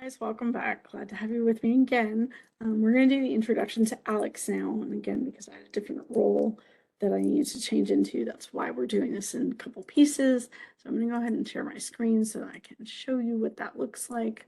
Guys, welcome back. Glad to have you with me again. We're going to do the introduction to Aleks now. And again, because I had a different role that I needed to change into, that's why we're doing this in a couple pieces. So I'm going to go ahead and share my screen so that I can show you what that looks like.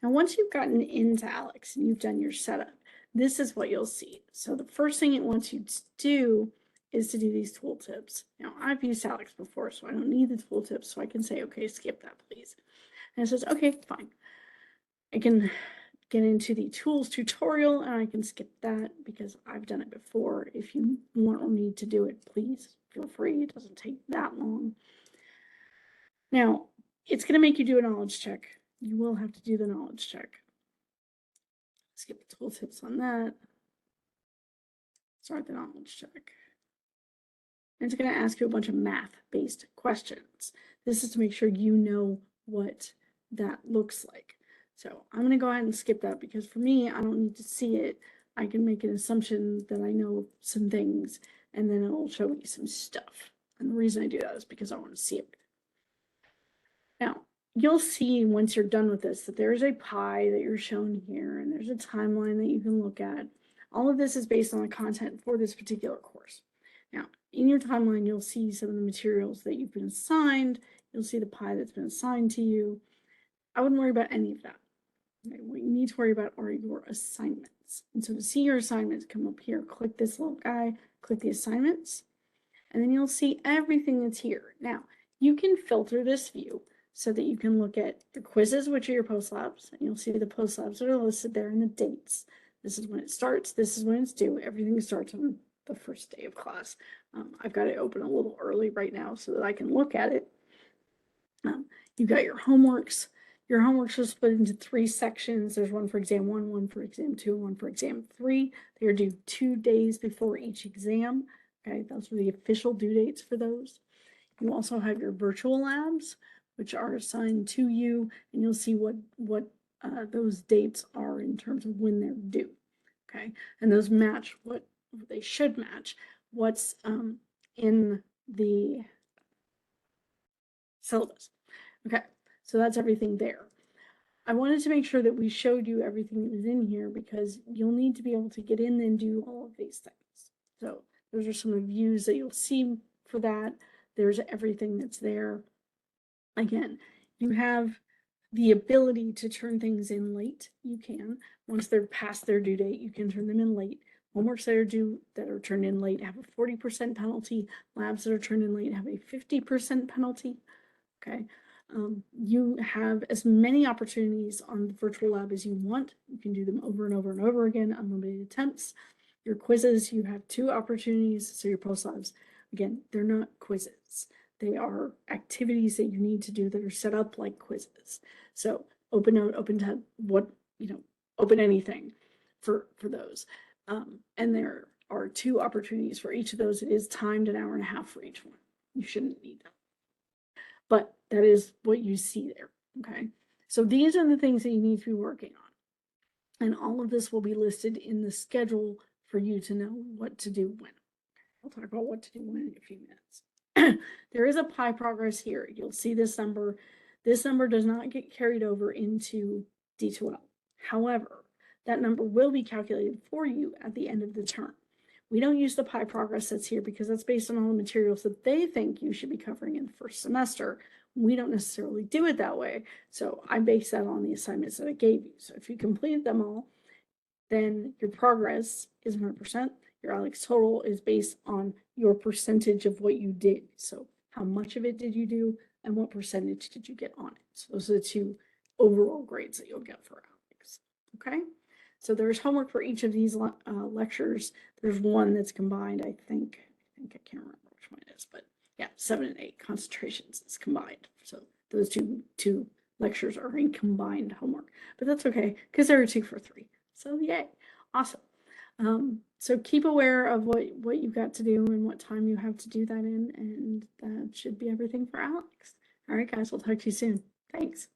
Now, once you've gotten into Aleks and you've done your setup, this is what you'll see. So the first thing it wants you to do is to do these tooltips. Now, I've used Aleks before, so I don't need the tooltips. So I can say, okay, skip that, please. And it says, okay, fine. I can get into the tools tutorial and I can skip that because I've done it before. If you want or need to do it, please feel free. It doesn't take that long. Now, it's going to make you do a knowledge check. You will have to do the knowledge check. Skip the tooltips on that. Start the knowledge check. And it's going to ask you a bunch of math-based questions. This is to make sure you know what that looks like. So I'm going to go ahead and skip that because for me, I don't need to see it. I can make an assumption that I know some things and then it'll show me some stuff. And the reason I do that is because I want to see it. Now, you'll see once you're done with this that there's a pie that you're shown here and there's a timeline that you can look at. All of this is based on the content for this particular course. Now, in your timeline, you'll see some of the materials that you've been assigned. You'll see the pie that's been assigned to you. I wouldn't worry about any of that. Okay, what you need to worry about are your assignments. And so to see your assignments, come up here, click this little guy, click the assignments, and then you'll see everything that's here. Now, you can filter this view so that you can look at your quizzes, which are your post labs, and you'll see the post labs that are listed there in the dates. This is when it starts, this is when it's due. Everything starts on the first day of class. I've got it open a little early right now so that I can look at it. You've got your homeworks. Your homeworks are split into 3 sections. There's one for exam 1, one for exam 2, and one for exam 3. They are due 2 days before each exam. Okay, those are the official due dates for those. You also have your virtual labs, which are assigned to you, and you'll see what those dates are in terms of when they're due. Okay, and those match what they should match what's in the syllabus. Okay, so that's everything there. I wanted to make sure that we showed you everything that is in here because you'll need to be able to get in and do all of these things. So those are some of the views that you'll see for that. There's everything that's there. Again, you have the ability to turn things in late. You can. Once they're past their due date, you can turn them in late. Homeworks that are turned in late have a 40% penalty. Labs that are turned in late have a 50% penalty. Okay. You have as many opportunities on the virtual lab as you want. You can do them over and over and over again, unlimited attempts. Your quizzes, you have 2 opportunities. So your post labs, again, they're not quizzes. They are activities that you need to do that are set up like quizzes. So open note, open tab, open anything for those. And there are 2 opportunities for each of those. It is timed 1.5 hours for each one. You shouldn't need that. But that is what you see there, okay? So these are the things that you need to be working on. And all of this will be listed in the schedule for you to know what to do when. I'll talk about what to do when in a few minutes. There is a pie progress here. You'll see this number. This number does not get carried over into D2L. However, that number will be calculated for you at the end of the term. We don't use the pie progress that's here because that's based on all the materials that they think you should be covering in the first semester. We don't necessarily do it that way. So I base that on the assignments that I gave you. So if you completed them all, then your progress is 100%. Your Aleks total is based on your percentage of what you did. So how much of it did you do and what percentage did you get on it? So those are the 2 overall grades that you'll get for Aleks. Okay. So there's homework for each of these lectures. There's one that's combined, I think I can't remember which one it is, but yeah, 7 and 8 concentrations is combined. So those two lectures are in combined homework, but that's okay because there are 2 for 3. So yay, awesome. So keep aware of what you've got to do and what time you have to do that in, and that should be everything for Aleks. All right, guys, we'll talk to you soon. Thanks.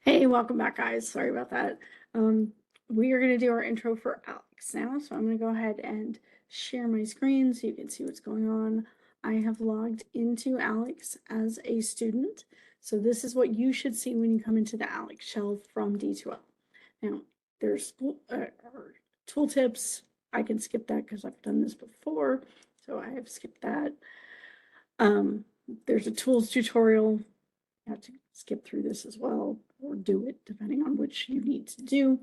Hey, welcome back, guys. Sorry about that. We are going to do our intro for Aleks now, so I'm going to go ahead and share my screen so you can see what's going on. I have logged into Aleks as a student, so this is what you should see when you come into the Aleks shell from D2L. Now, there's tooltips. I can skip that because I've done this before, so I have skipped that. There's a tools tutorial. You have to skip through this as well, or do it depending on which you need to do.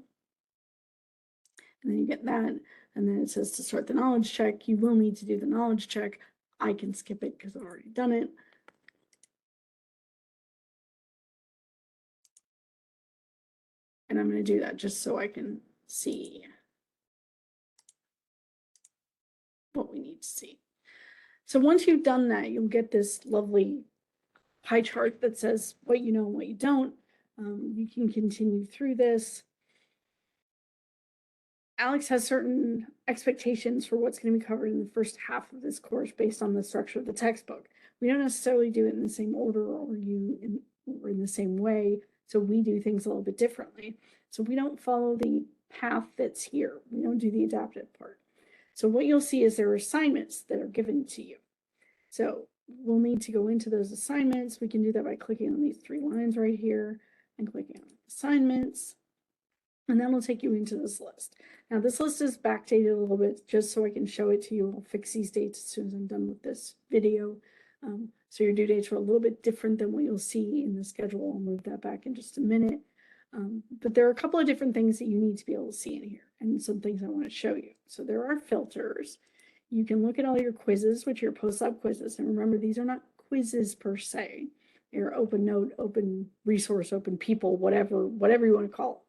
And then you get that, and then it says to start the knowledge check. You will need to do the knowledge check. I can skip it because I've already done it. And I'm going to do that just so I can see what we need to see. So once you've done that, you'll get this lovely pie chart that says what you know and what you don't. You can continue through this. Aleks has certain expectations for what's going to be covered in the first half of this course based on the structure of the textbook. We don't necessarily do it in the same order or in the same way, so we do things a little bit differently. So we don't follow the path that's here. We don't do the adaptive part. So what you'll see is there are assignments that are given to you. So we'll need to go into those assignments. We can do that by clicking on these three lines right here and clicking on assignments. And then we'll take you into this list. Now this list is backdated a little bit just so I can show it to you. I'll fix these dates as soon as I'm done with this video. So your due dates are a little bit different than what you'll see in the schedule. I'll move that back in just a minute. But there are a couple of different things that you need to be able to see in here and some things I want to show you. So there are filters. You can look at all your quizzes, which are your post-lab quizzes. And remember, these are not quizzes per se. They're open note, open resource, open people, whatever you want to call them.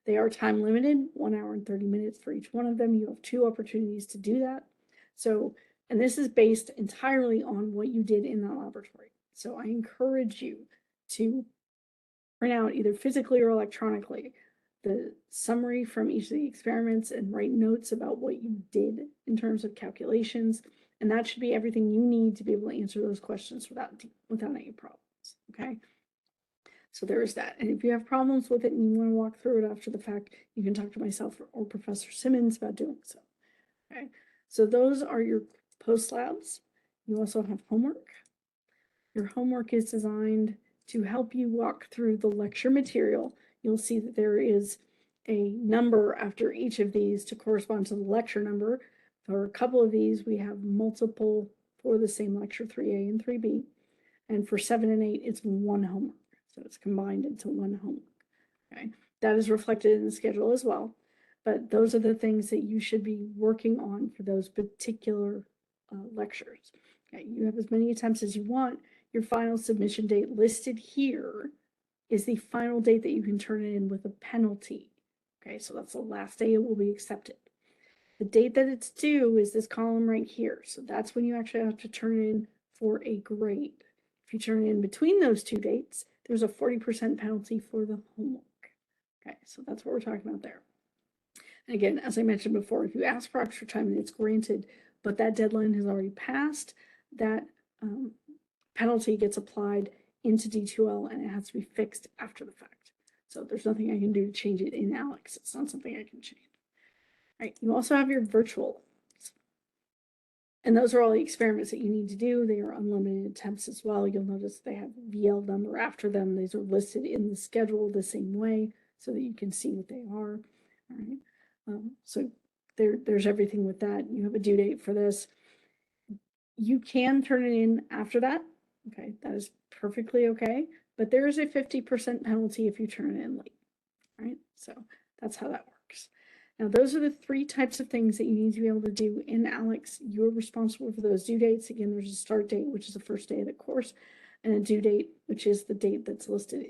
They are time limited, 1 hour and 30 minutes for each one of them. You have 2 opportunities to do that. So, and this is based entirely on what you did in that laboratory. So I encourage you to print out either physically or electronically the summary from each of the experiments and write notes about what you did in terms of calculations And that should be everything you need to be able to answer those questions without any problems, okay? So there is that. And if you have problems with it and you want to walk through it after the fact, you can talk to myself or Professor Simmons about doing so, okay? So those are your post labs. You also have homework. Your homework is designed to help you walk through the lecture material. You'll see that there is a number after each of these to correspond to the lecture number. For a couple of these, we have multiple for the same lecture, 3A and 3B. And for 7 and 8, it's one homework. So it's combined into one homework. Okay, that is reflected in the schedule as well. But those are the things that you should be working on for those particular lectures. Okay, you have as many attempts as you want. Your final submission date listed here is the final date that you can turn it in with a penalty. Okay, so that's the last day it will be accepted. The date that it's due is this column right here. So that's when you actually have to turn it in for a grade. If you turn it in between those two dates, there's a 40% penalty for the homework. Okay, so that's what we're talking about there. And again, as I mentioned before, if you ask for extra time and it's granted, but that deadline has already passed, that penalty gets applied into D2L and it has to be fixed after the fact. So there's nothing I can do to change it in Aleks. It's not something I can change. All right, you also have your virtual. And those are all the experiments that you need to do. They are unlimited attempts as well. You'll notice they have VL number after them. These are listed in the schedule the same way so that you can see what they are. All right. So there's everything with that. You have a due date for this. You can turn it in after that. Okay, that is perfectly okay. But there is a 50% penalty if you turn it in late. All right, so that's how that works. Now, those are the 3 types of things that you need to be able to do in Aleks. You're responsible for those due dates. Again, there's a start date, which is the first day of the course, and a due date, which is the date that's listed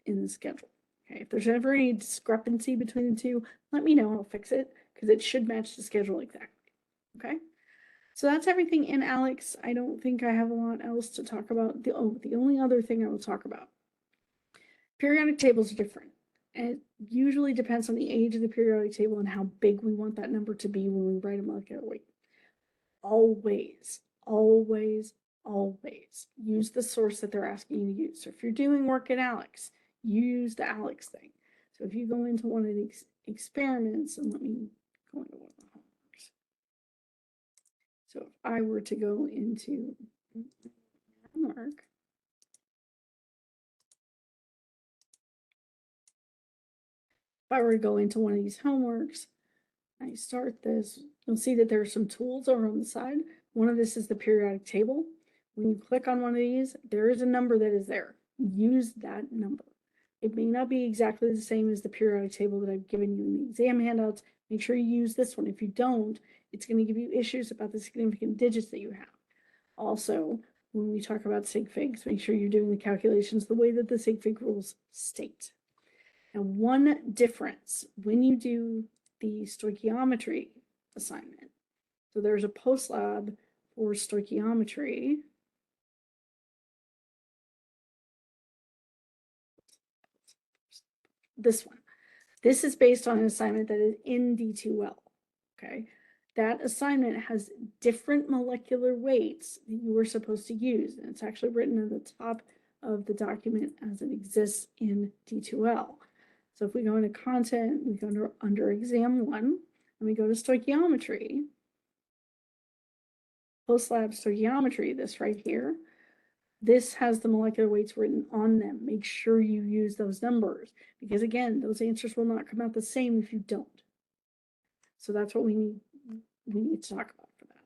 in the schedule. Okay, if there's ever any discrepancy between the two, let me know. I'll fix it because it should match the schedule exactly. Okay, so that's everything in Aleks. I don't think I have a lot else to talk about. The only other thing I will talk about, periodic tables are different. And it usually depends on the age of the periodic table and how big we want that number to be when we write a molecular weight. Always, always, always use the source that they're asking you to use. So if you're doing work in Aleks, use the Aleks thing. So if you go into one of these experiments, and let me go into one of the homeworks. So if I were to go into homework, if I were to go into one of these homeworks, I start this, you'll see that there are some tools over on the side. One of this is the periodic table. When you click on one of these, there is a number that is there. Use that number. It may not be exactly the same as the periodic table that I've given you in the exam handouts. Make sure you use this one. If you don't, it's going to give you issues about the significant digits that you have. Also, when we talk about sig figs, make sure you're doing the calculations the way that the sig fig rules state. And one difference when you do the stoichiometry assignment. So there's a post lab for stoichiometry. This one. This is based on an assignment that is in D2L. Okay. That assignment has different molecular weights that you were supposed to use. And it's actually written at the top of the document as it exists in D2L. So if we go into content, we go under exam 1, and we go to stoichiometry, post-lab stoichiometry, this right here, this has the molecular weights written on them. Make sure you use those numbers because again, those answers will not come out the same if you don't. So that's what we need to talk about for that.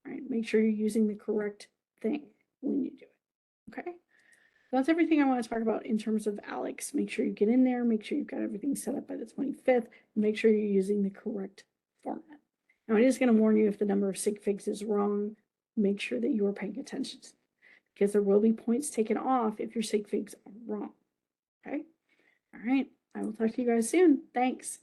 All right, make sure you're using the correct thing when you do it. Okay. That's everything I want to talk about in terms of Aleks. Make sure you get in there, make sure you've got everything set up by the 25th, and make sure you're using the correct format. Now, I'm just going to warn you if the number of sig figs is wrong, make sure that you are paying attention to it, because there will be points taken off if your sig figs are wrong. Okay? All right. I will talk to you guys soon. Thanks.